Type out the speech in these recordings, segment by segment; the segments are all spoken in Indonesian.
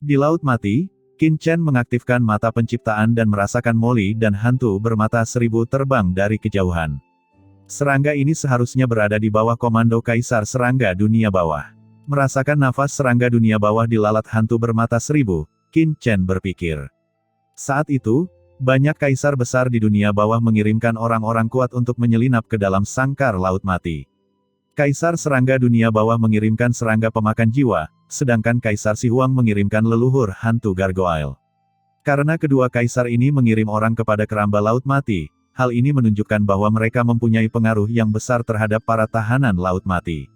Di Laut Mati, Qin Chen mengaktifkan mata penciptaan dan merasakan Molly dan hantu bermata seribu terbang dari kejauhan. Serangga ini seharusnya berada di bawah komando Kaisar Serangga Dunia Bawah. Merasakan nafas serangga dunia bawah di lalat hantu bermata seribu, Qin Chen berpikir. Saat itu, banyak kaisar besar di dunia bawah mengirimkan orang-orang kuat untuk menyelinap ke dalam sangkar Laut Mati. Kaisar Serangga Dunia Bawah mengirimkan serangga pemakan jiwa, sedangkan Kaisar Si Huang mengirimkan leluhur hantu gargoyle. Karena kedua kaisar ini mengirim orang kepada keramba Laut Mati, hal ini menunjukkan bahwa mereka mempunyai pengaruh yang besar terhadap para tahanan Laut Mati.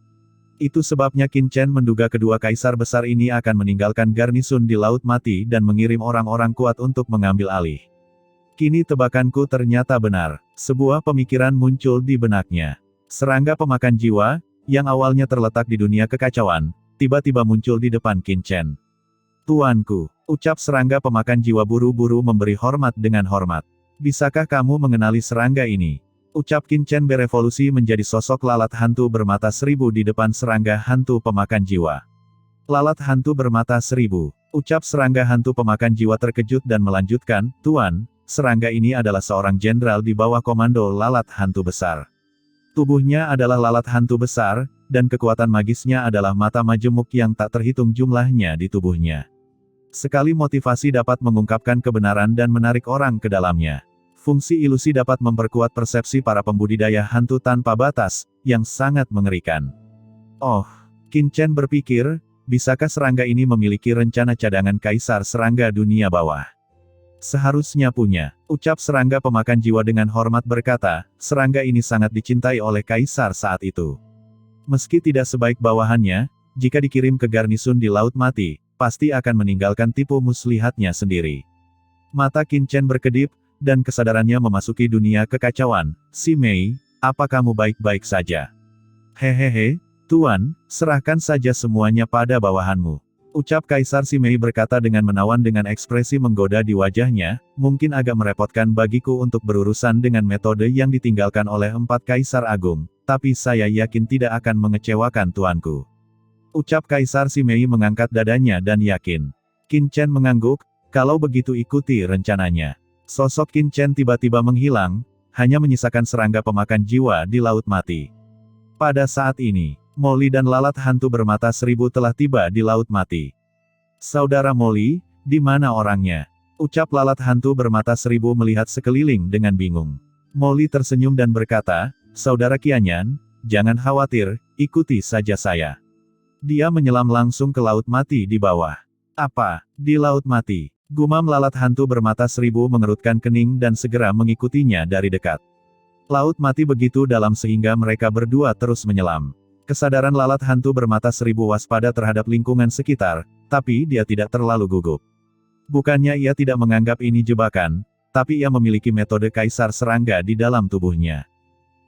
Itu sebabnya Qin Chen menduga kedua kaisar besar ini akan meninggalkan garnison di Laut Mati dan mengirim orang-orang kuat untuk mengambil alih. Kini tebakanku ternyata benar. Sebuah pemikiran muncul di benaknya. Serangga pemakan jiwa, yang awalnya terletak di dunia kekacauan, tiba-tiba muncul di depan Qin Chen. Tuanku, ucap serangga pemakan jiwa buru-buru memberi hormat dengan hormat. Bisakah kamu mengenali serangga ini? Ucap Qin Chen berevolusi menjadi sosok lalat hantu bermata seribu di depan serangga hantu pemakan jiwa. Lalat hantu bermata seribu. Ucap serangga hantu pemakan jiwa terkejut dan melanjutkan, Tuan, serangga ini adalah seorang jenderal di bawah komando lalat hantu besar. Tubuhnya adalah lalat hantu besar, dan kekuatan magisnya adalah mata majemuk yang tak terhitung jumlahnya di tubuhnya. Sekali motivasi dapat mengungkapkan kebenaran dan menarik orang ke dalamnya. Fungsi ilusi dapat memperkuat persepsi para pembudidaya hantu tanpa batas, yang sangat mengerikan. Oh, Qin Chen berpikir, bisakah serangga ini memiliki rencana cadangan Kaisar Serangga Dunia Bawah? Seharusnya punya, ucap serangga pemakan jiwa dengan hormat berkata, serangga ini sangat dicintai oleh Kaisar saat itu. Meski tidak sebaik bawahannya, jika dikirim ke garnison di Laut Mati, pasti akan meninggalkan tipu muslihatnya sendiri. Mata Qin Chen berkedip, dan kesadarannya memasuki dunia kekacauan. Si Mei, apa kamu baik-baik saja? Hehehe, Tuan, serahkan saja semuanya pada bawahanmu. Ucap Kaisar Si Mei berkata dengan menawan dengan ekspresi menggoda di wajahnya, mungkin agak merepotkan bagiku untuk berurusan dengan metode yang ditinggalkan oleh 4 Kaisar Agung, tapi saya yakin tidak akan mengecewakan tuanku. Ucap Kaisar Si Mei mengangkat dadanya dan yakin. Qin Chen mengangguk, kalau begitu ikuti rencananya. Sosok Qin Chen tiba-tiba menghilang, hanya menyisakan serangga pemakan jiwa di Laut Mati. Pada saat ini, Molly dan lalat hantu bermata seribu telah tiba di Laut Mati. Saudara Molly, di mana orangnya? Ucap lalat hantu bermata seribu melihat sekeliling dengan bingung. Molly tersenyum dan berkata, Saudara Qianyan, jangan khawatir, ikuti saja saya. Dia menyelam langsung ke Laut Mati di bawah. Apa? Di Laut Mati? Gumam lalat hantu bermata seribu mengerutkan kening dan segera mengikutinya dari dekat. Laut Mati begitu dalam sehingga mereka berdua terus menyelam. Kesadaran lalat hantu bermata seribu waspada terhadap lingkungan sekitar, tapi dia tidak terlalu gugup. Bukannya ia tidak menganggap ini jebakan, tapi ia memiliki metode Kaisar Serangga di dalam tubuhnya.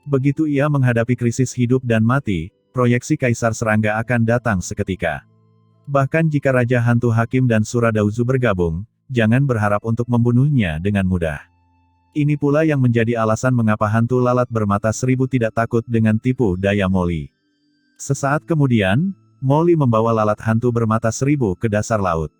Begitu ia menghadapi krisis hidup dan mati, proyeksi Kaisar Serangga akan datang seketika. Bahkan jika Raja Hantu Hakim dan Suradauzu bergabung, jangan berharap untuk membunuhnya dengan mudah. Ini pula yang menjadi alasan mengapa hantu lalat bermata seribu tidak takut dengan tipu daya Molly. Sesaat kemudian, Molly membawa lalat hantu bermata seribu ke dasar laut.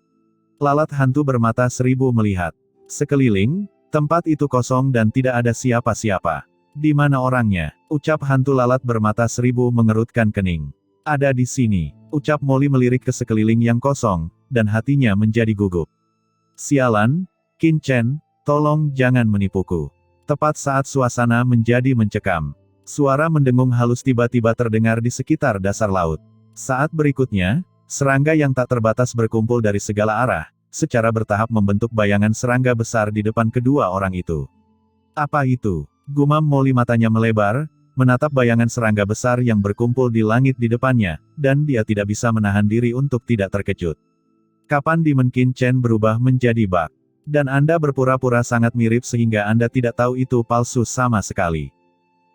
Lalat hantu bermata seribu melihat sekeliling, tempat itu kosong dan tidak ada siapa-siapa. Di mana orangnya? Ucap hantu lalat bermata seribu mengerutkan kening. Ada di sini, ucap Molly melirik ke sekeliling yang kosong, dan hatinya menjadi gugup. Sialan, Qin Chen, tolong jangan menipuku. Tepat saat suasana menjadi mencekam, suara mendengung halus tiba-tiba terdengar di sekitar dasar laut. Saat berikutnya, serangga yang tak terbatas berkumpul dari segala arah, secara bertahap membentuk bayangan serangga besar di depan kedua orang itu. Apa itu? Gumam Molly matanya melebar, menatap bayangan serangga besar yang berkumpul di langit di depannya, dan dia tidak bisa menahan diri untuk tidak terkejut. Kapan Demon Qin Chen berubah menjadi bak? Dan Anda berpura-pura sangat mirip sehingga Anda tidak tahu itu palsu sama sekali.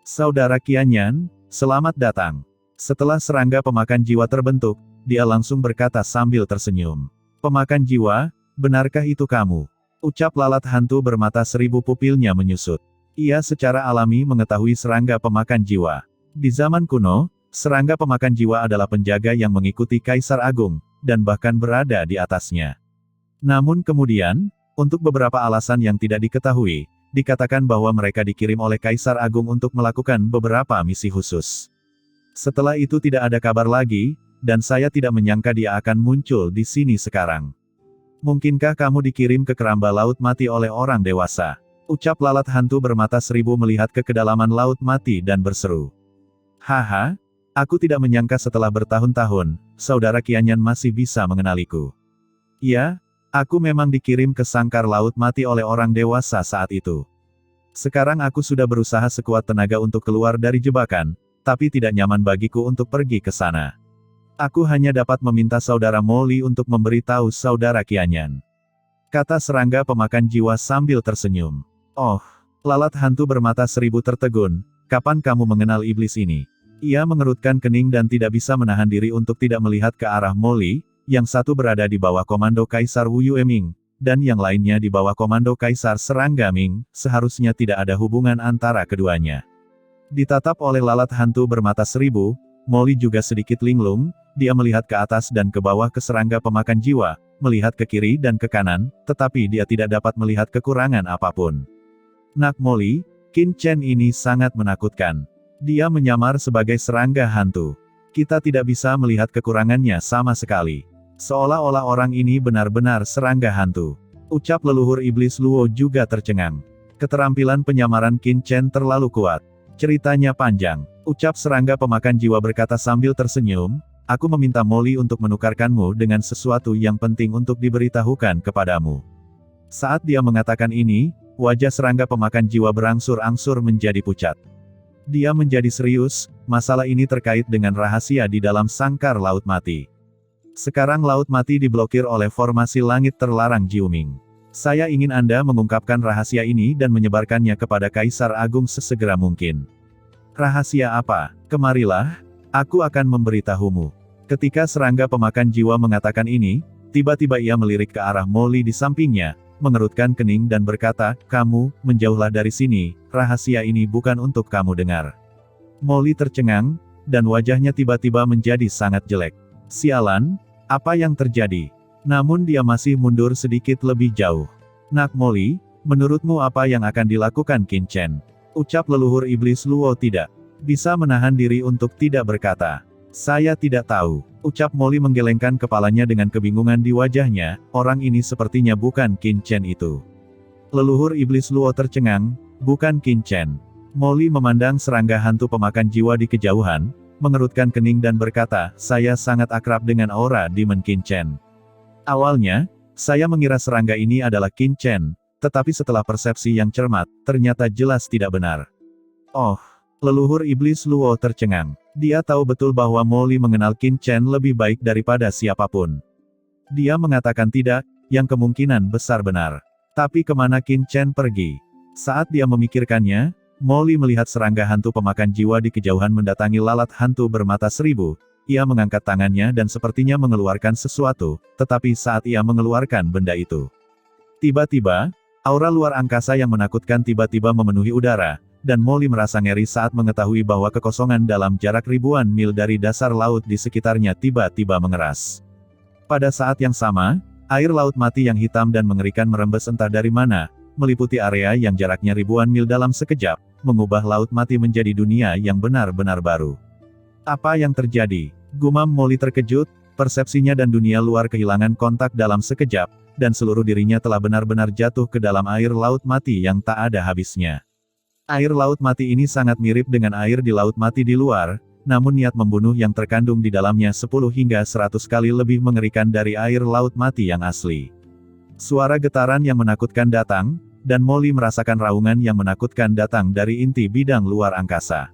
Saudara Qianyan, selamat datang. Setelah serangga pemakan jiwa terbentuk, dia langsung berkata sambil tersenyum. Pemakan jiwa, benarkah itu kamu? Ucap lalat hantu bermata seribu pupilnya menyusut. Ia secara alami mengetahui serangga pemakan jiwa. Di zaman kuno, serangga pemakan jiwa adalah penjaga yang mengikuti Kaisar Agung, dan bahkan berada di atasnya. Namun kemudian, untuk beberapa alasan yang tidak diketahui, dikatakan bahwa mereka dikirim oleh Kaisar Agung untuk melakukan beberapa misi khusus. Setelah itu tidak ada kabar lagi, dan saya tidak menyangka dia akan muncul di sini sekarang. Mungkinkah kamu dikirim ke keramba laut mati oleh orang dewasa? Ucap lalat hantu bermata seribu melihat ke kedalaman laut mati dan berseru. Haha, aku tidak menyangka setelah bertahun-tahun, saudara Qianyan masih bisa mengenaliku. Ya, aku memang dikirim ke sangkar laut mati oleh orang dewasa saat itu. Sekarang aku sudah berusaha sekuat tenaga untuk keluar dari jebakan, tapi tidak nyaman bagiku untuk pergi ke sana. Aku hanya dapat meminta saudara Molly untuk memberitahu saudara Qianyan. Kata serangga pemakan jiwa sambil tersenyum. Oh, lalat hantu bermata seribu tertegun, kapan kamu mengenal iblis ini? Ia mengerutkan kening dan tidak bisa menahan diri untuk tidak melihat ke arah Molly, yang satu berada di bawah komando Kaisar Wu Yueming, dan yang lainnya di bawah komando Kaisar Serangga Ming, seharusnya tidak ada hubungan antara keduanya. Ditatap oleh lalat hantu bermata seribu, Molly juga sedikit linglung, dia melihat ke atas dan ke bawah ke serangga pemakan jiwa, melihat ke kiri dan ke kanan, tetapi dia tidak dapat melihat kekurangan apapun. Nak Molly, Qin Chen ini sangat menakutkan. Dia menyamar sebagai serangga hantu. Kita tidak bisa melihat kekurangannya sama sekali. Seolah-olah orang ini benar-benar serangga hantu. Ucap leluhur iblis Luo juga tercengang. Keterampilan penyamaran Qin Chen terlalu kuat. Ceritanya panjang. Ucap serangga pemakan jiwa berkata sambil tersenyum, aku meminta Molly untuk menukarkanmu dengan sesuatu yang penting untuk diberitahukan kepadamu. Saat dia mengatakan ini, wajah serangga pemakan jiwa berangsur-angsur menjadi pucat. Dia menjadi serius, masalah ini terkait dengan rahasia di dalam sangkar laut mati. Sekarang laut mati diblokir oleh formasi langit terlarang Jiuming. Saya ingin Anda mengungkapkan rahasia ini dan menyebarkannya kepada Kaisar Agung sesegera mungkin. Rahasia apa? Kemarilah, aku akan memberitahumu. Ketika serangga pemakan jiwa mengatakan ini, tiba-tiba ia melirik ke arah Molly di sampingnya, mengerutkan kening dan berkata, kamu, menjauhlah dari sini, rahasia ini bukan untuk kamu dengar. Molly tercengang, dan wajahnya tiba-tiba menjadi sangat jelek. Sialan, apa yang terjadi? Namun dia masih mundur sedikit lebih jauh. Nak Molly, menurutmu apa yang akan dilakukan Qin Chen? Ucap leluhur iblis Luo tidak bisa menahan diri untuk tidak berkata. Saya tidak tahu. Ucap Molly menggelengkan kepalanya dengan kebingungan di wajahnya, orang ini sepertinya bukan Qin Chen itu. Leluhur iblis Luo tercengang, bukan Qin Chen. Molly memandang serangga hantu pemakan jiwa di kejauhan, mengerutkan kening dan berkata, saya sangat akrab dengan aura Demon Qin Chen. Awalnya, saya mengira serangga ini adalah Qin Chen, tetapi setelah persepsi yang cermat, ternyata jelas tidak benar. Oh, leluhur iblis Luo tercengang. Dia tahu betul bahwa Molly mengenal Qin Chen lebih baik daripada siapapun. Dia mengatakan tidak, yang kemungkinan besar benar. Tapi kemana Qin Chen pergi? Saat dia memikirkannya, Molly melihat serangga hantu pemakan jiwa di kejauhan mendatangi lalat hantu bermata seribu. Ia mengangkat tangannya dan sepertinya mengeluarkan sesuatu, tetapi saat ia mengeluarkan benda itu, tiba-tiba, aura luar angkasa yang menakutkan tiba-tiba memenuhi udara, dan Molly merasa ngeri saat mengetahui bahwa kekosongan dalam jarak ribuan mil dari dasar laut di sekitarnya tiba-tiba mengeras. Pada saat yang sama, air laut mati yang hitam dan mengerikan merembes entah dari mana, meliputi area yang jaraknya ribuan mil dalam sekejap, mengubah laut mati menjadi dunia yang benar-benar baru. Apa yang terjadi? Gumam Molly terkejut, persepsinya dan dunia luar kehilangan kontak dalam sekejap, dan seluruh dirinya telah benar-benar jatuh ke dalam air laut mati yang tak ada habisnya. Air laut mati ini sangat mirip dengan air di laut mati di luar, namun niat membunuh yang terkandung di dalamnya 10 hingga 100 kali lebih mengerikan dari air laut mati yang asli. Suara getaran yang menakutkan datang, dan Molly merasakan raungan yang menakutkan datang dari inti bidang luar angkasa.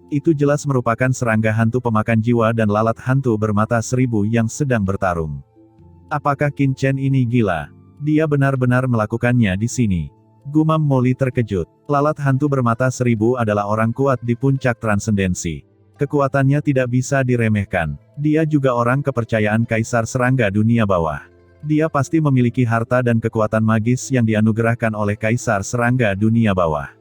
Itu jelas merupakan serangga hantu pemakan jiwa dan lalat hantu bermata seribu yang sedang bertarung. Apakah Qin Chen ini gila? Dia benar-benar melakukannya di sini. Gumam Molly terkejut. Lalat hantu bermata seribu adalah orang kuat di puncak transendensi. Kekuatannya tidak bisa diremehkan. Dia juga orang kepercayaan Kaisar Serangga Dunia Bawah. Dia pasti memiliki harta dan kekuatan magis yang dianugerahkan oleh Kaisar Serangga Dunia Bawah.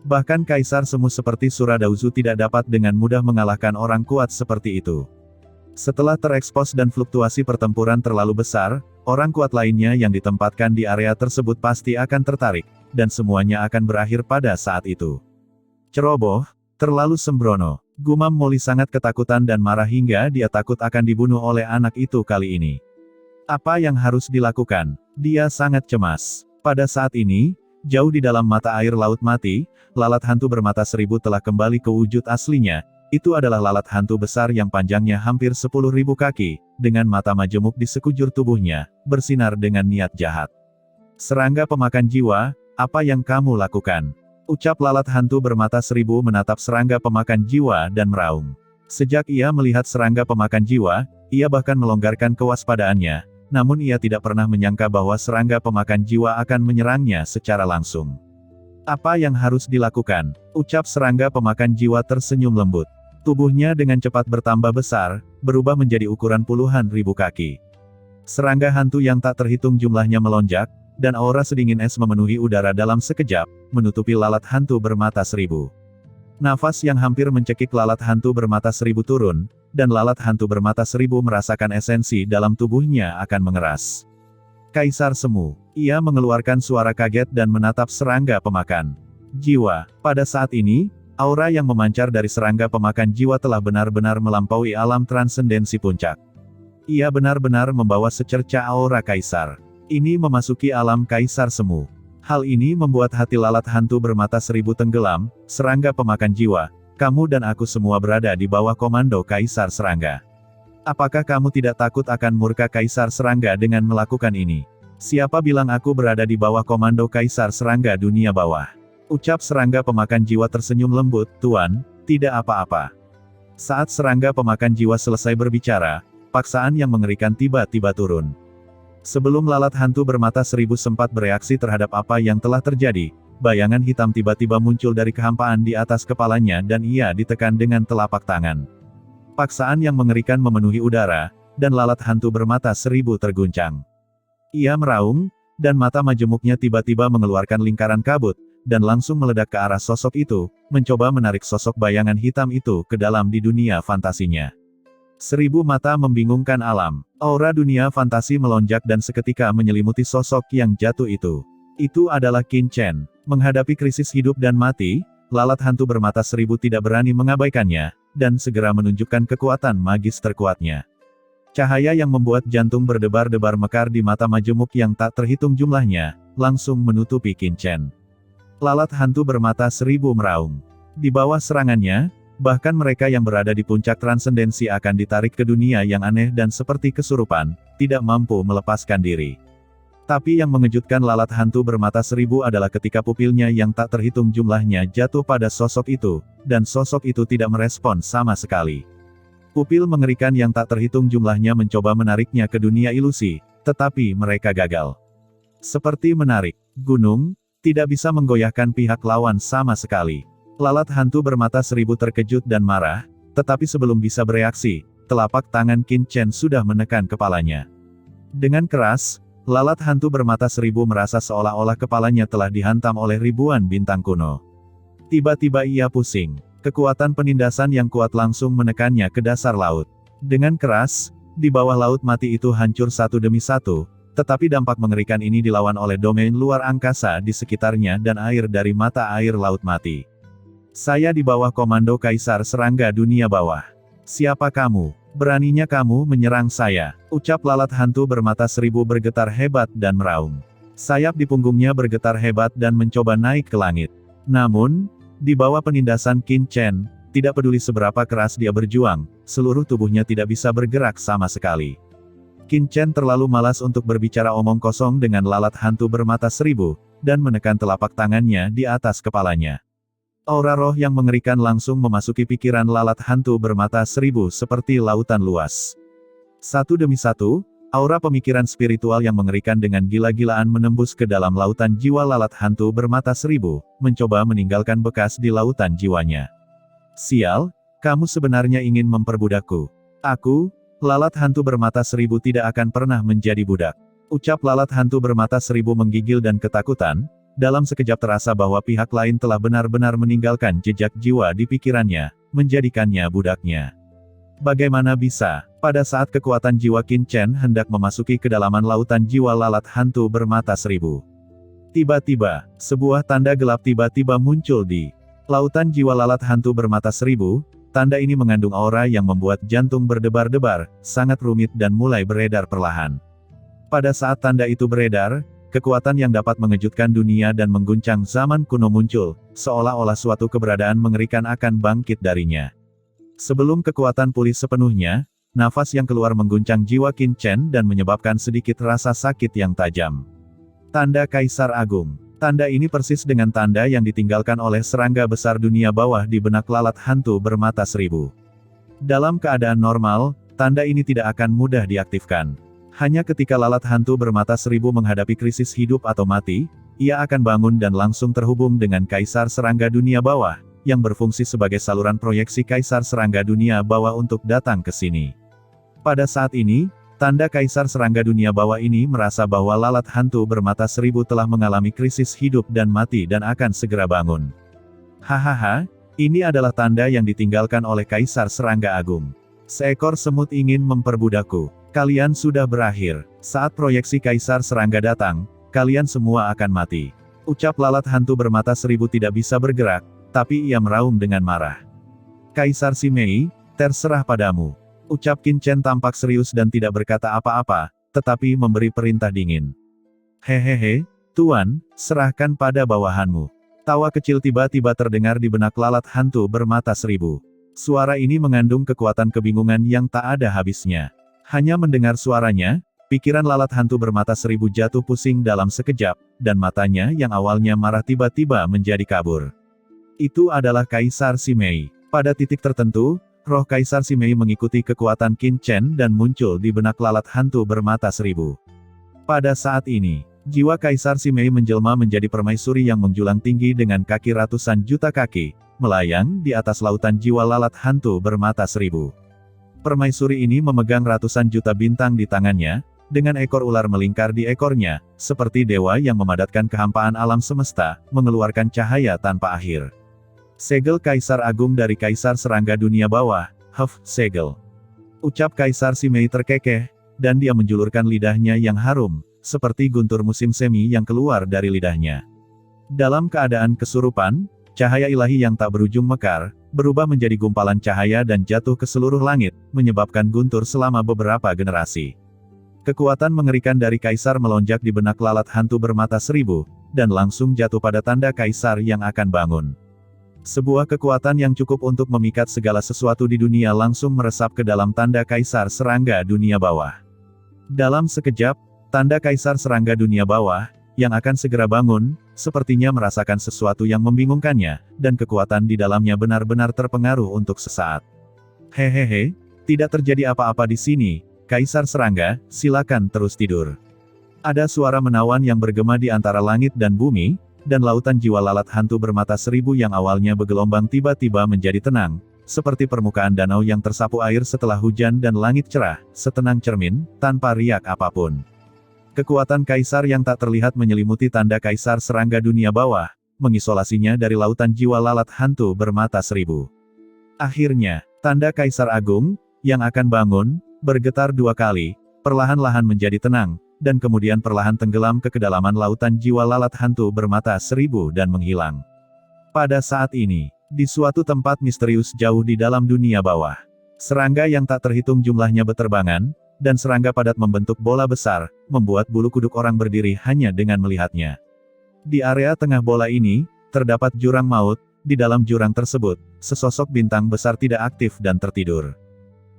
Bahkan Kaisar Semu seperti Suradauzu tidak dapat dengan mudah mengalahkan orang kuat seperti itu. Setelah terekspos dan fluktuasi pertempuran terlalu besar, orang kuat lainnya yang ditempatkan di area tersebut pasti akan tertarik, dan semuanya akan berakhir pada saat itu. Ceroboh, terlalu sembrono. Gumam Molly sangat ketakutan dan marah hingga dia takut akan dibunuh oleh anak itu kali ini. Apa yang harus dilakukan? Dia sangat cemas. Pada saat ini, jauh di dalam mata air laut mati, lalat hantu bermata seribu telah kembali ke wujud aslinya. Itu adalah lalat hantu besar yang panjangnya hampir 10.000 kaki, dengan mata majemuk di sekujur tubuhnya, bersinar dengan niat jahat. Serangga pemakan jiwa, apa yang kamu lakukan? Ucap lalat hantu bermata seribu menatap serangga pemakan jiwa dan meraung. Sejak ia melihat serangga pemakan jiwa, ia bahkan melonggarkan kewaspadaannya, namun ia tidak pernah menyangka bahwa serangga pemakan jiwa akan menyerangnya secara langsung. Apa yang harus dilakukan? Ucap serangga pemakan jiwa tersenyum lembut. Tubuhnya dengan cepat bertambah besar, berubah menjadi ukuran puluhan ribu kaki. Serangga hantu yang tak terhitung jumlahnya melonjak, dan aura sedingin es memenuhi udara dalam sekejap, menutupi lalat hantu bermata seribu. Nafas yang hampir mencekik lalat hantu bermata seribu turun, dan lalat hantu bermata seribu merasakan esensi dalam tubuhnya akan mengeras. Kaisar Semu. Ia mengeluarkan suara kaget dan menatap serangga pemakan jiwa. Pada saat ini, aura yang memancar dari serangga pemakan jiwa telah benar-benar melampaui alam transendensi puncak. Ia benar-benar membawa secerca aura kaisar. Ini memasuki alam Kaisar Semu. Hal ini membuat hati lalat hantu bermata seribu tenggelam. Serangga pemakan jiwa, kamu dan aku semua berada di bawah komando Kaisar Serangga. Apakah kamu tidak takut akan murka Kaisar Serangga dengan melakukan ini? Siapa bilang aku berada di bawah komando Kaisar Serangga dunia bawah? Ucap serangga pemakan jiwa tersenyum lembut, Tuan, tidak apa-apa. Saat serangga pemakan jiwa selesai berbicara, paksaan yang mengerikan tiba-tiba turun. Sebelum lalat hantu bermata seribu sempat bereaksi terhadap apa yang telah terjadi, bayangan hitam tiba-tiba muncul dari kehampaan di atas kepalanya dan ia ditekan dengan telapak tangan. Paksaan yang mengerikan memenuhi udara, dan lalat hantu bermata seribu terguncang. Ia meraung, dan mata majemuknya tiba-tiba mengeluarkan lingkaran kabut, dan langsung meledak ke arah sosok itu, mencoba menarik sosok bayangan hitam itu ke dalam di dunia fantasinya. Seribu mata membingungkan alam. Aura dunia fantasi melonjak dan seketika menyelimuti sosok yang jatuh itu. Itu adalah Qin Chen. Menghadapi krisis hidup dan mati, lalat hantu bermata seribu tidak berani mengabaikannya, dan segera menunjukkan kekuatan magis terkuatnya. Cahaya yang membuat jantung berdebar-debar mekar di mata majemuk yang tak terhitung jumlahnya, langsung menutupi Qin Chen. Lalat hantu bermata seribu meraung. Di bawah serangannya, bahkan mereka yang berada di puncak transendensi akan ditarik ke dunia yang aneh dan seperti kesurupan, tidak mampu melepaskan diri. Tapi yang mengejutkan lalat hantu bermata seribu adalah ketika pupilnya yang tak terhitung jumlahnya jatuh pada sosok itu, dan sosok itu tidak merespon sama sekali. Pupil mengerikan yang tak terhitung jumlahnya mencoba menariknya ke dunia ilusi, tetapi mereka gagal. Seperti menarik gunung, tidak bisa menggoyahkan pihak lawan sama sekali. Lalat hantu bermata seribu terkejut dan marah, tetapi sebelum bisa bereaksi, telapak tangan Qin Chen sudah menekan kepalanya. Dengan keras, lalat hantu bermata seribu merasa seolah-olah kepalanya telah dihantam oleh ribuan bintang kuno. Tiba-tiba ia pusing. Kekuatan penindasan yang kuat langsung menekannya ke dasar laut. Dengan keras, di bawah laut mati itu hancur satu demi satu, tetapi dampak mengerikan ini dilawan oleh domain luar angkasa di sekitarnya dan air dari mata air laut mati. Saya di bawah komando Kaisar Serangga dunia bawah. Siapa kamu? Beraninya kamu menyerang saya? Ucap lalat hantu bermata seribu bergetar hebat dan meraung. Sayap di punggungnya bergetar hebat dan mencoba naik ke langit. Namun, di bawah penindasan Qin Chen, tidak peduli seberapa keras dia berjuang, seluruh tubuhnya tidak bisa bergerak sama sekali. Qin Chen terlalu malas untuk berbicara omong kosong dengan lalat hantu bermata seribu, dan menekan telapak tangannya di atas kepalanya. Aura roh yang mengerikan langsung memasuki pikiran lalat hantu bermata seribu seperti lautan luas. Satu demi satu, aura pemikiran spiritual yang mengerikan dengan gila-gilaan menembus ke dalam lautan jiwa lalat hantu bermata seribu, mencoba meninggalkan bekas di lautan jiwanya. Sial, kamu sebenarnya ingin memperbudakku. Aku, lalat hantu bermata seribu tidak akan pernah menjadi budak. Ucap lalat hantu bermata seribu menggigil dan ketakutan, dalam sekejap terasa bahwa pihak lain telah benar-benar meninggalkan jejak jiwa di pikirannya, menjadikannya budaknya. Bagaimana bisa? Pada saat kekuatan jiwa Qin Chen hendak memasuki kedalaman lautan jiwa lalat hantu bermata seribu. Tiba-tiba, sebuah tanda gelap tiba-tiba muncul di lautan jiwa lalat hantu bermata seribu. Tanda ini mengandung aura yang membuat jantung berdebar-debar, sangat rumit dan mulai beredar perlahan. Pada saat tanda itu beredar, kekuatan yang dapat mengejutkan dunia dan mengguncang zaman kuno muncul, seolah-olah suatu keberadaan mengerikan akan bangkit darinya. Sebelum kekuatan pulih sepenuhnya, nafas yang keluar mengguncang jiwa Qin Chen dan menyebabkan sedikit rasa sakit yang tajam. Tanda Kaisar Agung. Tanda ini persis dengan tanda yang ditinggalkan oleh serangga besar dunia bawah di benak lalat hantu bermata seribu. Dalam keadaan normal, tanda ini tidak akan mudah diaktifkan. Hanya ketika lalat hantu bermata seribu menghadapi krisis hidup atau mati, ia akan bangun dan langsung terhubung dengan Kaisar Serangga Dunia Bawah, yang berfungsi sebagai saluran proyeksi Kaisar Serangga Dunia Bawah untuk datang ke sini. Pada saat ini, tanda Kaisar Serangga Dunia Bawah ini merasa bahwa lalat hantu bermata seribu telah mengalami krisis hidup dan mati dan akan segera bangun. Hahaha, ini adalah tanda yang ditinggalkan oleh Kaisar Serangga Agung. Seekor semut ingin memperbudakku. Kalian sudah berakhir. Saat proyeksi Kaisar Serangga datang, kalian semua akan mati. Ucap lalat hantu bermata seribu tidak bisa bergerak, tapi ia meraung dengan marah. Kaisar Simei, terserah padamu. Ucap Qin Chen tampak serius dan tidak berkata apa-apa, tetapi memberi perintah dingin. Hehehe, Tuan, serahkan pada bawahanmu. Tawa kecil tiba-tiba terdengar di benak lalat hantu bermata seribu. Suara ini mengandung kekuatan kebingungan yang tak ada habisnya. Hanya mendengar suaranya, pikiran lalat hantu bermata seribu jatuh pusing dalam sekejap, dan matanya yang awalnya marah tiba-tiba menjadi kabur. Itu adalah Kaisar Simei. Pada titik tertentu, roh Kaisar Simei mengikuti kekuatan Qin Chen dan muncul di benak lalat hantu bermata seribu. Pada saat ini, jiwa Kaisar Simei menjelma menjadi permaisuri yang menjulang tinggi dengan kaki ratusan juta kaki, melayang di atas lautan jiwa lalat hantu bermata seribu. Permaisuri ini memegang ratusan juta bintang di tangannya, dengan ekor ular melingkar di ekornya, seperti dewa yang memadatkan kehampaan alam semesta, mengeluarkan cahaya tanpa akhir. Segel Kaisar Agung dari Kaisar Serangga Dunia Bawah, Huff, segel. Ucap Kaisar Simei terkekeh, dan dia menjulurkan lidahnya yang harum, seperti guntur musim semi yang keluar dari lidahnya. Dalam keadaan kesurupan, cahaya ilahi yang tak berujung mekar, berubah menjadi gumpalan cahaya dan jatuh ke seluruh langit, menyebabkan guntur selama beberapa generasi. Kekuatan mengerikan dari Kaisar melonjak di benak lalat hantu bermata seribu, dan langsung jatuh pada tanda Kaisar yang akan bangun. Sebuah kekuatan yang cukup untuk memikat segala sesuatu di dunia langsung meresap ke dalam tanda Kaisar Serangga Dunia Bawah. Dalam sekejap, tanda Kaisar Serangga Dunia Bawah, yang akan segera bangun, sepertinya merasakan sesuatu yang membingungkannya, dan kekuatan di dalamnya benar-benar terpengaruh untuk sesaat. Hehehe, tidak terjadi apa-apa di sini, Kaisar Serangga, silakan terus tidur. Ada suara menawan yang bergema di antara langit dan bumi, dan lautan jiwa lalat hantu bermata seribu yang awalnya bergelombang tiba-tiba menjadi tenang, seperti permukaan danau yang tersapu air setelah hujan dan langit cerah, setenang cermin, tanpa riak apapun. Kekuatan Kaisar yang tak terlihat menyelimuti tanda Kaisar Serangga Dunia Bawah, mengisolasinya dari lautan jiwa lalat hantu bermata seribu. Akhirnya, tanda Kaisar Agung, yang akan bangun, bergetar dua kali, perlahan-lahan menjadi tenang, dan kemudian perlahan tenggelam ke kedalaman lautan jiwa lalat hantu bermata seribu dan menghilang. Pada saat ini, di suatu tempat misterius jauh di dalam dunia bawah, serangga yang tak terhitung jumlahnya beterbangan, dan serangga padat membentuk bola besar, membuat bulu kuduk orang berdiri hanya dengan melihatnya. Di area tengah bola ini, terdapat jurang maut, di dalam jurang tersebut, sesosok bintang besar tidak aktif dan tertidur.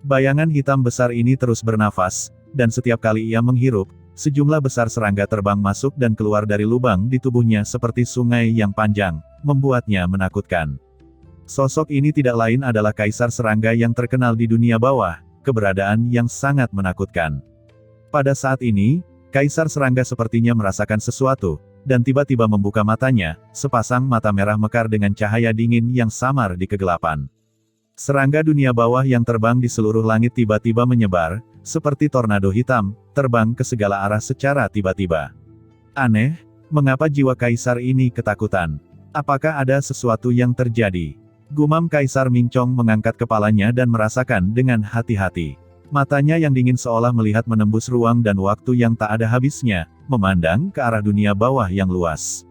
Bayangan hitam besar ini terus bernafas, dan setiap kali ia menghirup, sejumlah besar serangga terbang masuk dan keluar dari lubang di tubuhnya seperti sungai yang panjang, membuatnya menakutkan. Sosok ini tidak lain adalah Kaisar Serangga yang terkenal di dunia bawah, keberadaan yang sangat menakutkan. Pada saat ini, Kaisar Serangga sepertinya merasakan sesuatu, dan tiba-tiba membuka matanya, sepasang mata merah mekar dengan cahaya dingin yang samar di kegelapan. Serangga dunia bawah yang terbang di seluruh langit tiba-tiba menyebar, seperti tornado hitam, terbang ke segala arah secara tiba-tiba. Aneh, mengapa jiwa Kaisar ini ketakutan? Apakah ada sesuatu yang terjadi? Gumam Kaisar Mingchong mengangkat kepalanya dan merasakan dengan hati-hati. Matanya yang dingin seolah melihat menembus ruang dan waktu yang tak ada habisnya, memandang ke arah dunia bawah yang luas.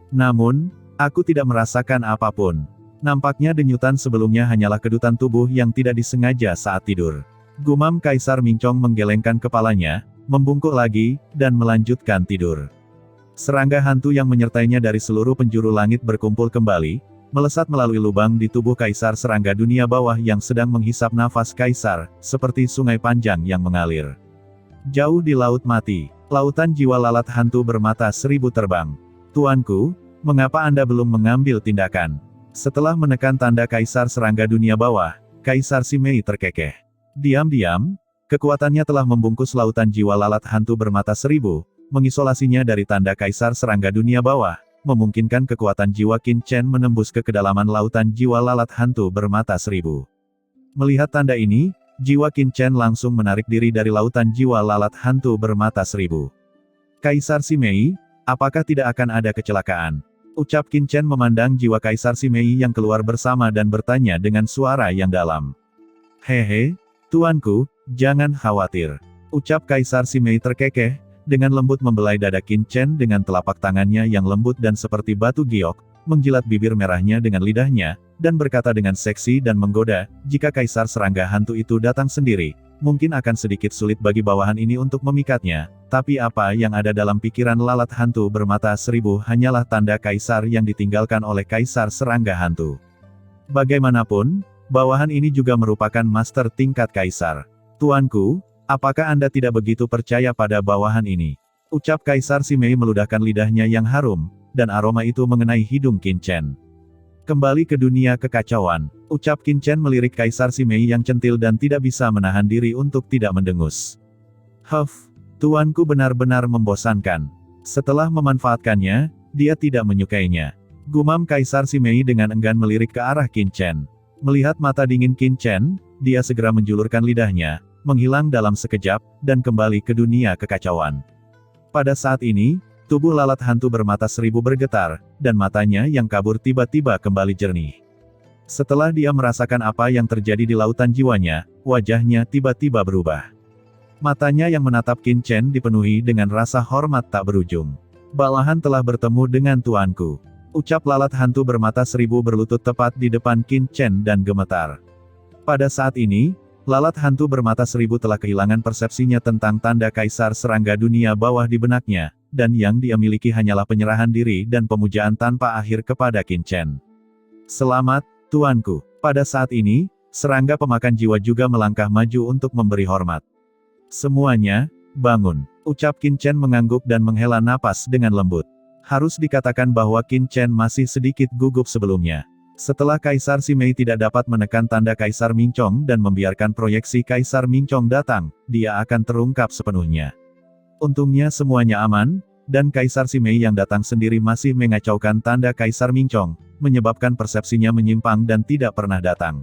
Namun, aku tidak merasakan apapun. Nampaknya denyutan sebelumnya hanyalah kedutan tubuh yang tidak disengaja saat tidur. Gumam Kaisar Mingchong menggelengkan kepalanya, membungkuk lagi, dan melanjutkan tidur. Serangga hantu yang menyertainya dari seluruh penjuru langit berkumpul kembali, melesat melalui lubang di tubuh Kaisar Serangga Dunia Bawah yang sedang menghisap nafas Kaisar, seperti sungai panjang yang mengalir. Jauh di Laut Mati, lautan jiwa lalat hantu bermata seribu terbang. Tuanku, mengapa Anda belum mengambil tindakan? Setelah menekan tanda Kaisar Serangga Dunia Bawah, Kaisar Simei terkekeh. Diam-diam, kekuatannya telah membungkus lautan jiwa lalat hantu bermata seribu, mengisolasinya dari tanda Kaisar Serangga Dunia Bawah, memungkinkan kekuatan jiwa Qin Chen menembus ke kedalaman lautan jiwa lalat hantu bermata seribu. Melihat tanda ini, jiwa Qin Chen langsung menarik diri dari lautan jiwa lalat hantu bermata seribu. Kaisar Simei, apakah tidak akan ada kecelakaan? Ucap Qin Chen memandang jiwa Kaisar Simei yang keluar bersama dan bertanya dengan suara yang dalam. Hehe, tuanku, jangan khawatir. Ucap Kaisar Simei terkekeh, dengan lembut membelai dada Qin Chen dengan telapak tangannya yang lembut dan seperti batu giok, menjilat bibir merahnya dengan lidahnya, dan berkata dengan seksi dan menggoda, jika Kaisar Serangga Hantu itu datang sendiri, mungkin akan sedikit sulit bagi bawahan ini untuk memikatnya, tapi apa yang ada dalam pikiran lalat hantu bermata seribu hanyalah tanda Kaisar yang ditinggalkan oleh Kaisar Serangga Hantu. Bagaimanapun, bawahan ini juga merupakan master tingkat Kaisar. Tuanku, apakah Anda tidak begitu percaya pada bawahan ini? Ucap Kaisar Simei meludahkan lidahnya yang harum, dan aroma itu mengenai hidung Qin Chen. Kembali ke dunia kekacauan, ucap Qin Chen melirik Kaisar Simei yang centil dan tidak bisa menahan diri untuk tidak mendengus. Huff, tuanku benar-benar membosankan. Setelah memanfaatkannya, dia tidak menyukainya. Gumam Kaisar Simei dengan enggan melirik ke arah Qin Chen. Melihat mata dingin Qin Chen, dia segera menjulurkan lidahnya, menghilang dalam sekejap, dan kembali ke dunia kekacauan. Pada saat ini, tubuh lalat hantu bermata seribu bergetar, dan matanya yang kabur tiba-tiba kembali jernih. Setelah dia merasakan apa yang terjadi di lautan jiwanya, wajahnya tiba-tiba berubah. Matanya yang menatap Qin Chen dipenuhi dengan rasa hormat tak berujung. Bawahan telah bertemu dengan tuanku. Ucap lalat hantu bermata seribu berlutut tepat di depan Qin Chen dan gemetar. Pada saat ini, lalat hantu bermata seribu telah kehilangan persepsinya tentang tanda Kaisar Serangga Dunia Bawah di benaknya, dan yang dia miliki hanyalah penyerahan diri dan pemujaan tanpa akhir kepada Qin Chen. Selamat, tuanku. Pada saat ini, serangga pemakan jiwa juga melangkah maju untuk memberi hormat. Semuanya, bangun. Ucap Qin Chen mengangguk dan menghela napas dengan lembut. Harus dikatakan bahwa Qin Chen masih sedikit gugup sebelumnya. Setelah Kaisar Simei tidak dapat menekan tanda Kaisar Mingchong dan membiarkan proyeksi Kaisar Mingchong datang, dia akan terungkap sepenuhnya. Untungnya semuanya aman, dan Kaisar Simei yang datang sendiri masih mengacaukan tanda Kaisar Mingchong, menyebabkan persepsinya menyimpang dan tidak pernah datang.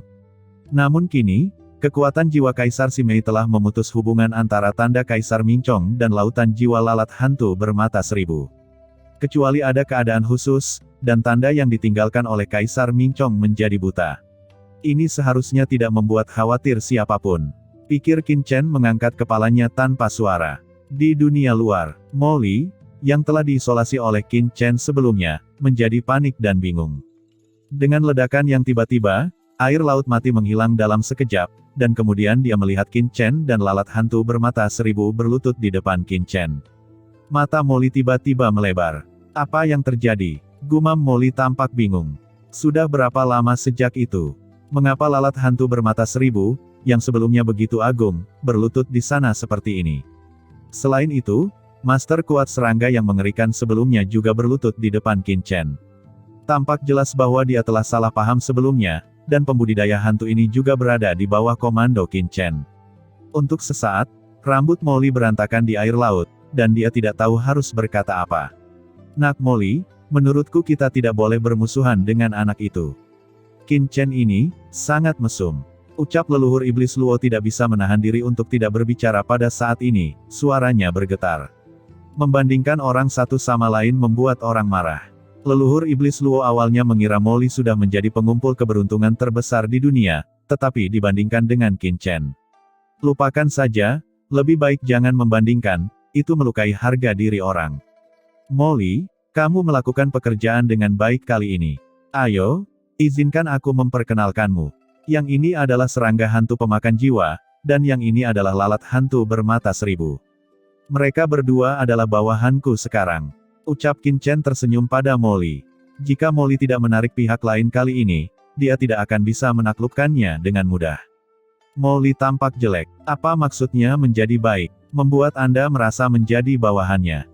Namun kini, kekuatan jiwa Kaisar Simei telah memutus hubungan antara tanda Kaisar Mingchong dan lautan jiwa lalat hantu bermata seribu. Kecuali ada keadaan khusus, dan tanda yang ditinggalkan oleh Kaisar Mingchong menjadi buta. Ini seharusnya tidak membuat khawatir siapapun. Pikir Qin Chen mengangkat kepalanya tanpa suara. Di dunia luar, Molly, yang telah diisolasi oleh Qin Chen sebelumnya, menjadi panik dan bingung. Dengan ledakan yang tiba-tiba, air laut mati menghilang dalam sekejap, dan kemudian dia melihat Qin Chen dan lalat hantu bermata seribu berlutut di depan Qin Chen. Mata Molly tiba-tiba melebar. Apa yang terjadi? Gumam Molly tampak bingung. Sudah berapa lama sejak itu? Mengapa lalat hantu bermata seribu, yang sebelumnya begitu agung, berlutut di sana seperti ini? Selain itu, master kuat serangga yang mengerikan sebelumnya juga berlutut di depan Qin Chen. Tampak jelas bahwa dia telah salah paham sebelumnya, dan pembudidaya hantu ini juga berada di bawah komando Qin Chen. Untuk sesaat, rambut Molly berantakan di air laut, dan dia tidak tahu harus berkata apa. Nak Molly, menurutku kita tidak boleh bermusuhan dengan anak itu. Qin Chen ini, sangat mesum. Ucap leluhur iblis Luo tidak bisa menahan diri untuk tidak berbicara pada saat ini, suaranya bergetar. Membandingkan orang satu sama lain membuat orang marah. Leluhur iblis Luo awalnya mengira Molly sudah menjadi pengumpul keberuntungan terbesar di dunia, tetapi dibandingkan dengan Qin Chen. Lupakan saja, lebih baik jangan membandingkan, itu melukai harga diri orang. Molly, kamu melakukan pekerjaan dengan baik kali ini. Ayo, izinkan aku memperkenalkanmu. Yang ini adalah serangga hantu pemakan jiwa, dan yang ini adalah lalat hantu bermata seribu. Mereka berdua adalah bawahanku sekarang. Ucap Qin Chen tersenyum pada Molly. Jika Molly tidak menarik pihak lain kali ini, dia tidak akan bisa menaklukkannya dengan mudah. Molly tampak jelek. Apa maksudnya menjadi baik? Membuat Anda merasa menjadi bawahannya.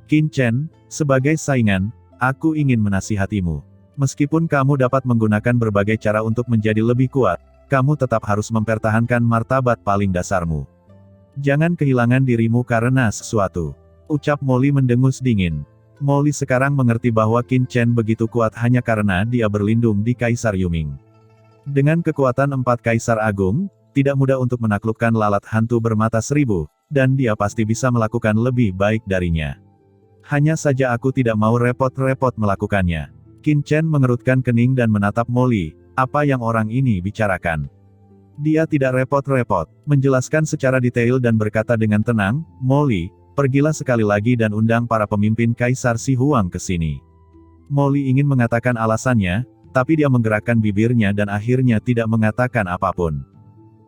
Qin Chen, sebagai saingan, aku ingin menasihatimu. Meskipun kamu dapat menggunakan berbagai cara untuk menjadi lebih kuat, kamu tetap harus mempertahankan martabat paling dasarmu. Jangan kehilangan dirimu karena sesuatu. Ucap Molly mendengus dingin. Molly sekarang mengerti bahwa Qin Chen begitu kuat hanya karena dia berlindung di Kaisar Yuming. Dengan kekuatan 4 Kaisar Agung, tidak mudah untuk menaklukkan lalat hantu bermata seribu, dan dia pasti bisa melakukan lebih baik darinya. Hanya saja aku tidak mau repot-repot melakukannya. Qin Chen mengerutkan kening dan menatap Molly, apa yang orang ini bicarakan. Dia tidak repot-repot, menjelaskan secara detail dan berkata dengan tenang, Molly, pergilah sekali lagi dan undang para pemimpin Kaisar Si Huang ke sini. Molly ingin mengatakan alasannya, tapi dia menggerakkan bibirnya dan akhirnya tidak mengatakan apapun.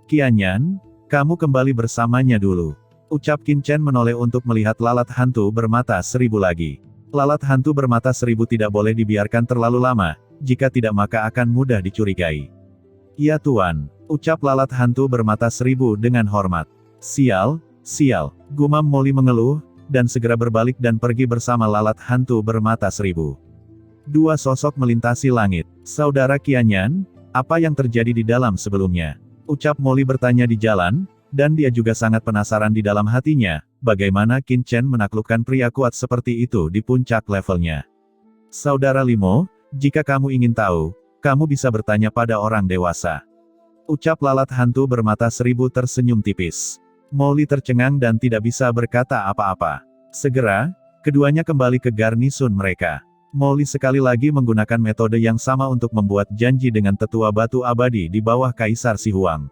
Qianyan, kamu kembali bersamanya dulu. Ucap Qin Chen menoleh untuk melihat lalat hantu bermata seribu lagi. Lalat hantu bermata seribu tidak boleh dibiarkan terlalu lama, jika tidak maka akan mudah dicurigai. Ya Tuan, ucap lalat hantu bermata seribu dengan hormat. Sial, gumam Molly mengeluh, dan segera berbalik dan pergi bersama lalat hantu bermata seribu. Dua sosok melintasi langit. Saudara Qianyan, apa yang terjadi di dalam sebelumnya? Ucap Molly bertanya di jalan, dan dia juga sangat penasaran di dalam hatinya, bagaimana Qin Chen menaklukkan pria kuat seperti itu di puncak levelnya. Saudara Limo, jika kamu ingin tahu, kamu bisa bertanya pada orang dewasa. Ucap lalat hantu bermata seribu tersenyum tipis. Molly tercengang dan tidak bisa berkata apa-apa. Segera, keduanya kembali ke garnisun mereka. Molly sekali lagi menggunakan metode yang sama untuk membuat janji dengan tetua batu abadi di bawah Kaisar Si Huang.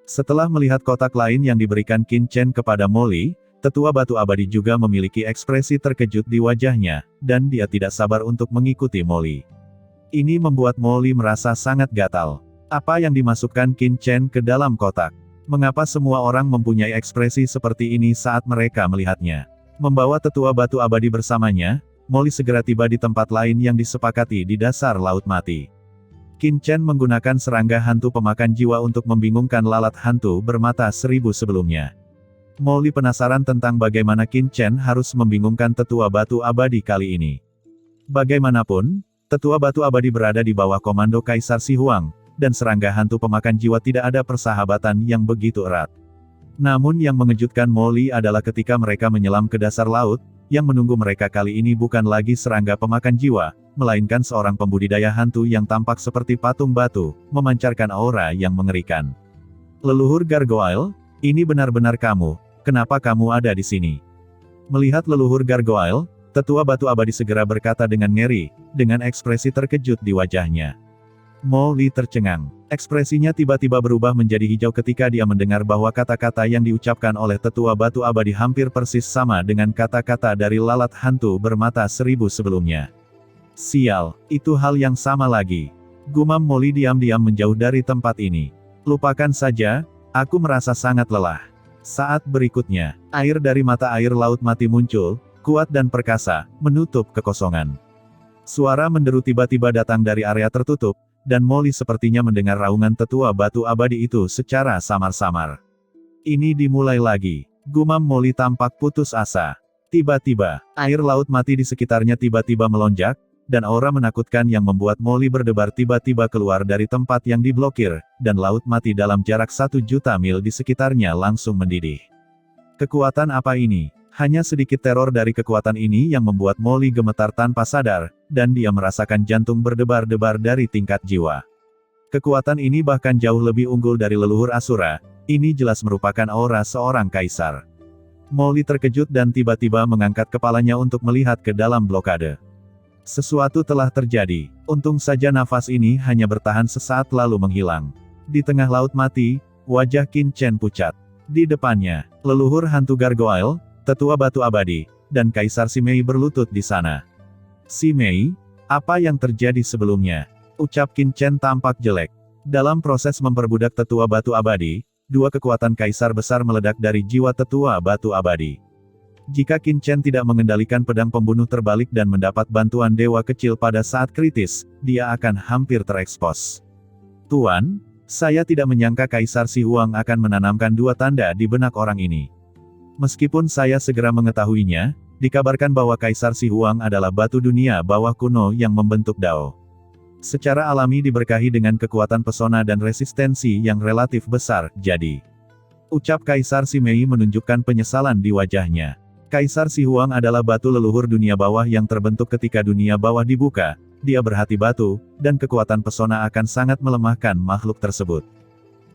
Setelah melihat kotak lain yang diberikan Qin Chen kepada Molly, tetua batu abadi juga memiliki ekspresi terkejut di wajahnya, dan dia tidak sabar untuk mengikuti Molly. Ini membuat Molly merasa sangat gatal. Apa yang dimasukkan Qin Chen ke dalam kotak? Mengapa semua orang mempunyai ekspresi seperti ini saat mereka melihatnya? Membawa tetua batu abadi bersamanya, Molly segera tiba di tempat lain yang disepakati di dasar Laut Mati. Qin Chen menggunakan serangga hantu pemakan jiwa untuk membingungkan lalat hantu bermata seribu sebelumnya. Molly penasaran tentang bagaimana Qin Chen harus membingungkan tetua batu abadi kali ini. Bagaimanapun, tetua batu abadi berada di bawah komando Kaisar Si Huang, dan serangga hantu pemakan jiwa tidak ada persahabatan yang begitu erat. Namun yang mengejutkan Molly adalah ketika mereka menyelam ke dasar laut, yang menunggu mereka kali ini bukan lagi serangga pemakan jiwa, melainkan seorang pembudidaya hantu yang tampak seperti patung batu, memancarkan aura yang mengerikan. Leluhur Gargoyle, ini benar-benar kamu, kenapa kamu ada di sini? Melihat leluhur Gargoyle, tetua batu abadi segera berkata dengan ngeri, dengan ekspresi terkejut di wajahnya. Molly tercengang. Ekspresinya tiba-tiba berubah menjadi hijau ketika dia mendengar bahwa kata-kata yang diucapkan oleh tetua batu abadi hampir persis sama dengan kata-kata dari lalat hantu bermata seribu sebelumnya. Sial, itu hal yang sama lagi. Gumam Molly diam-diam menjauh dari tempat ini. Lupakan saja, aku merasa sangat lelah. Saat berikutnya, air dari mata air Laut Mati muncul, kuat dan perkasa, menutup kekosongan. Suara menderu tiba-tiba datang dari area tertutup, dan Molly sepertinya mendengar raungan tetua batu abadi itu secara samar-samar. Ini dimulai lagi. Gumam Molly tampak putus asa. Tiba-tiba, air Laut Mati di sekitarnya tiba-tiba melonjak, dan aura menakutkan yang membuat Molly berdebar tiba-tiba keluar dari tempat yang diblokir, dan Laut Mati dalam jarak 1 juta mil di sekitarnya langsung mendidih. Kekuatan apa ini? Hanya sedikit teror dari kekuatan ini yang membuat Molly gemetar tanpa sadar, dan dia merasakan jantung berdebar-debar dari tingkat jiwa. Kekuatan ini bahkan jauh lebih unggul dari leluhur Asura, ini jelas merupakan aura seorang kaisar. Molly terkejut dan tiba-tiba mengangkat kepalanya untuk melihat ke dalam blokade. Sesuatu telah terjadi. Untung saja nafas ini hanya bertahan sesaat lalu menghilang. Di tengah laut mati, wajah Qin Chen pucat. Di depannya, leluhur hantu gargoyle, tetua batu abadi, dan Kaisar Si Mei berlutut di sana. Si Mei, apa yang terjadi sebelumnya? Ucap Qin Chen tampak jelek. Dalam proses memperbudak tetua batu abadi, dua kekuatan kaisar besar meledak dari jiwa tetua batu abadi. Jika Qin Chen tidak mengendalikan pedang pembunuh terbalik dan mendapat bantuan dewa kecil pada saat kritis, dia akan hampir terekspos. Tuan, saya tidak menyangka Kaisar Si Huang akan menanamkan dua tanda di benak orang ini. Meskipun saya segera mengetahuinya, dikabarkan bahwa Kaisar Si Huang adalah batu dunia bawah kuno yang membentuk Dao. Secara alami diberkahi dengan kekuatan pesona dan resistensi yang relatif besar, jadi. Ucap Kaisar Si Mei menunjukkan penyesalan di wajahnya. Kaisar Si Huang adalah batu leluhur dunia bawah yang terbentuk ketika dunia bawah dibuka, dia berhati batu, dan kekuatan pesona akan sangat melemahkan makhluk tersebut.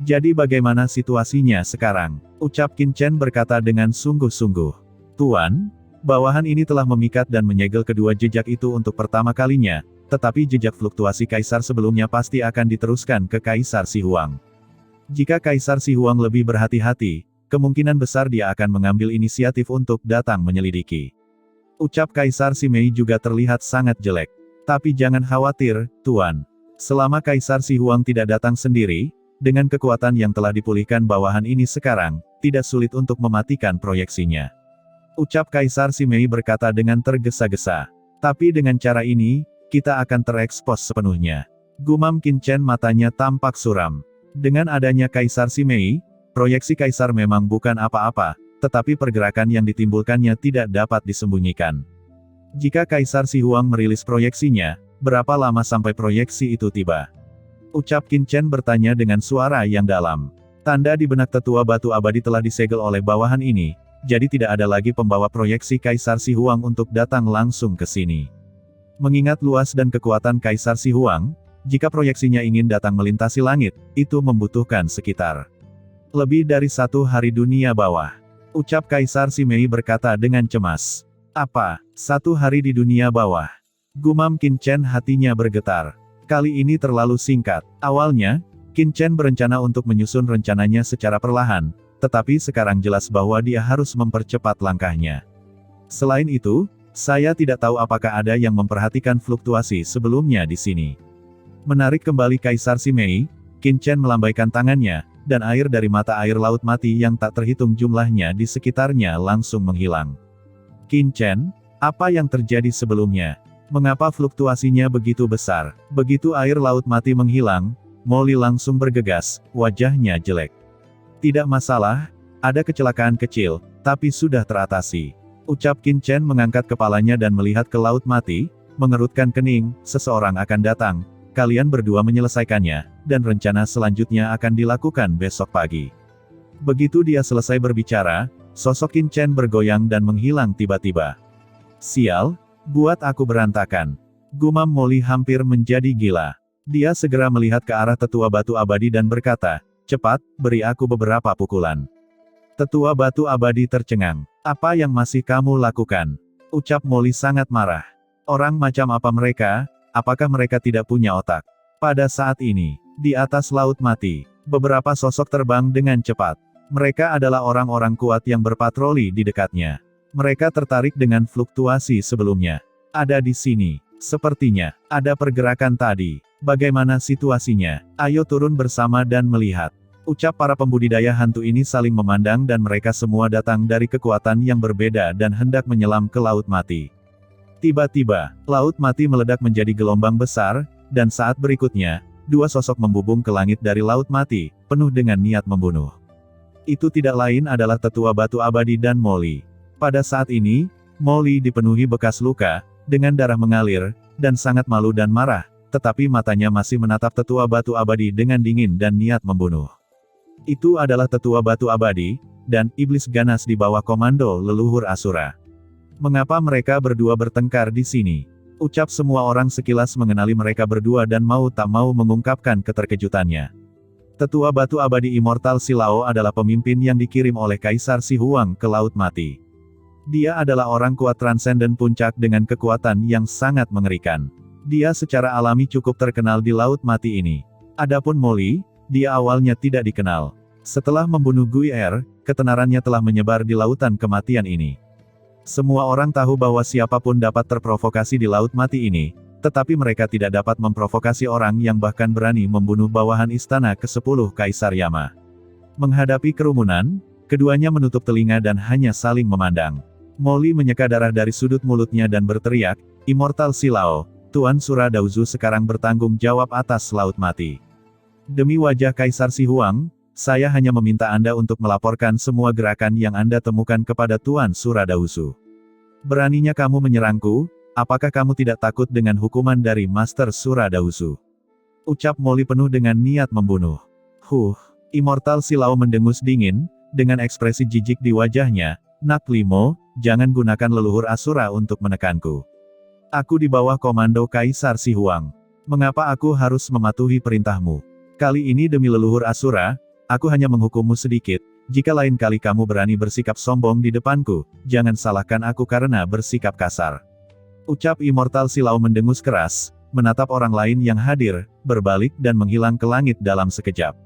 Jadi bagaimana situasinya sekarang? Ucap Qin Chen berkata dengan sungguh-sungguh. Tuan, bawahan ini telah memikat dan menyegel kedua jejak itu untuk pertama kalinya, tetapi jejak fluktuasi Kaisar sebelumnya pasti akan diteruskan ke Kaisar Si Huang. Jika Kaisar Si Huang lebih berhati-hati, kemungkinan besar dia akan mengambil inisiatif untuk datang menyelidiki. Ucap Kaisar Si Mei juga terlihat sangat jelek. Tapi jangan khawatir, Tuan. Selama Kaisar Si Huang tidak datang sendiri, dengan kekuatan yang telah dipulihkan bawahan ini sekarang, tidak sulit untuk mematikan proyeksinya. Ucap Kaisar Si Mei berkata dengan tergesa-gesa. Tapi dengan cara ini, kita akan terekspos sepenuhnya. Gumam Qin Chen matanya tampak suram. Dengan adanya Kaisar Si Mei, proyeksi Kaisar memang bukan apa-apa, tetapi pergerakan yang ditimbulkannya tidak dapat disembunyikan. Jika Kaisar Si Huang merilis proyeksinya, berapa lama sampai proyeksi itu tiba? Ucap Qin Chen bertanya dengan suara yang dalam. Tanda di benak tetua batu abadi telah disegel oleh bawahan ini, jadi tidak ada lagi pembawa proyeksi Kaisar Si Huang untuk datang langsung ke sini. Mengingat luas dan kekuatan Kaisar Si Huang, jika proyeksinya ingin datang melintasi langit, itu membutuhkan sekitar lebih dari 1 hari dunia bawah. Ucap Kaisar Si Mei berkata dengan cemas. Apa? 1 hari di dunia bawah? Gumam Qin Chen hatinya bergetar. Kali ini terlalu singkat. Awalnya, Qin Chen berencana untuk menyusun rencananya secara perlahan, tetapi sekarang jelas bahwa dia harus mempercepat langkahnya. Selain itu, saya tidak tahu apakah ada yang memperhatikan fluktuasi sebelumnya di sini. Menarik kembali Kaisar Si Mei, Qin Chen melambaikan tangannya, dan air dari mata air laut mati yang tak terhitung jumlahnya di sekitarnya langsung menghilang. Qin Chen, apa yang terjadi sebelumnya? Mengapa fluktuasinya begitu besar? Begitu air laut mati menghilang, Molly langsung bergegas, wajahnya jelek. Tidak masalah, ada kecelakaan kecil, tapi sudah teratasi. Ucap Qin Chen mengangkat kepalanya dan melihat ke laut mati, mengerutkan kening, seseorang akan datang, kalian berdua menyelesaikannya, dan rencana selanjutnya akan dilakukan besok pagi. Begitu dia selesai berbicara, sosok Qin Chen bergoyang dan menghilang tiba-tiba. Sial, buat aku berantakan. Gumam Molly hampir menjadi gila. Dia segera melihat ke arah tetua batu abadi dan berkata, cepat, beri aku beberapa pukulan. Tetua batu abadi tercengang. Apa yang masih kamu lakukan? Ucap Molly sangat marah. Orang macam apa mereka? Apakah mereka tidak punya otak? Pada saat ini, di atas laut mati, beberapa sosok terbang dengan cepat. Mereka adalah orang-orang kuat yang berpatroli di dekatnya. Mereka tertarik dengan fluktuasi sebelumnya. Ada di sini. Sepertinya, ada pergerakan tadi. Bagaimana situasinya? Ayo turun bersama dan melihat. Ucap para pembudidaya hantu ini saling memandang dan mereka semua datang dari kekuatan yang berbeda dan hendak menyelam ke laut mati. Tiba-tiba, laut mati meledak menjadi gelombang besar, dan saat berikutnya, dua sosok membubung ke langit dari laut mati, penuh dengan niat membunuh. Itu tidak lain adalah tetua batu abadi dan Molly. Pada saat ini, Molly dipenuhi bekas luka, dengan darah mengalir, dan sangat malu dan marah, tetapi matanya masih menatap tetua batu abadi dengan dingin dan niat membunuh. Itu adalah tetua batu abadi, dan iblis ganas di bawah komando leluhur Asura. Mengapa mereka berdua bertengkar di sini? Ucap semua orang sekilas mengenali mereka berdua dan mau tak mau mengungkapkan keterkejutannya. Tetua batu abadi Immortal Silao adalah pemimpin yang dikirim oleh Kaisar Si Huang ke Laut Mati. Dia adalah orang kuat transenden puncak dengan kekuatan yang sangat mengerikan. Dia secara alami cukup terkenal di Laut Mati ini. Adapun Molly, dia awalnya tidak dikenal. Setelah membunuh Guier, ketenarannya telah menyebar di lautan kematian ini. Semua orang tahu bahwa siapapun dapat terprovokasi di Laut Mati ini, tetapi mereka tidak dapat memprovokasi orang yang bahkan berani membunuh bawahan istana ke-10 Kaisar Yama. Menghadapi kerumunan, keduanya menutup telinga dan hanya saling memandang. Molly menyeka darah dari sudut mulutnya dan berteriak, "Immortal Silao, Tuan Suradauzu sekarang bertanggung jawab atas Laut Mati. Demi wajah Kaisar Si Huang, saya hanya meminta Anda untuk melaporkan semua gerakan yang Anda temukan kepada Tuan Suradauzu. Beraninya kamu menyerangku, apakah kamu tidak takut dengan hukuman dari Master Suradauzu?" Ucap Molly penuh dengan niat membunuh. Immortal Silao mendengus dingin, dengan ekspresi jijik di wajahnya, "Nak Limo, jangan gunakan leluhur Asura untuk menekanku. Aku di bawah komando Kaisar Si Huang. Mengapa aku harus mematuhi perintahmu? Kali ini demi leluhur Asura, aku hanya menghukummu sedikit. Jika lain kali kamu berani bersikap sombong di depanku, jangan salahkan aku karena bersikap kasar." Ucap Immortal Silao mendengus keras, menatap orang lain yang hadir, berbalik dan menghilang ke langit dalam sekejap.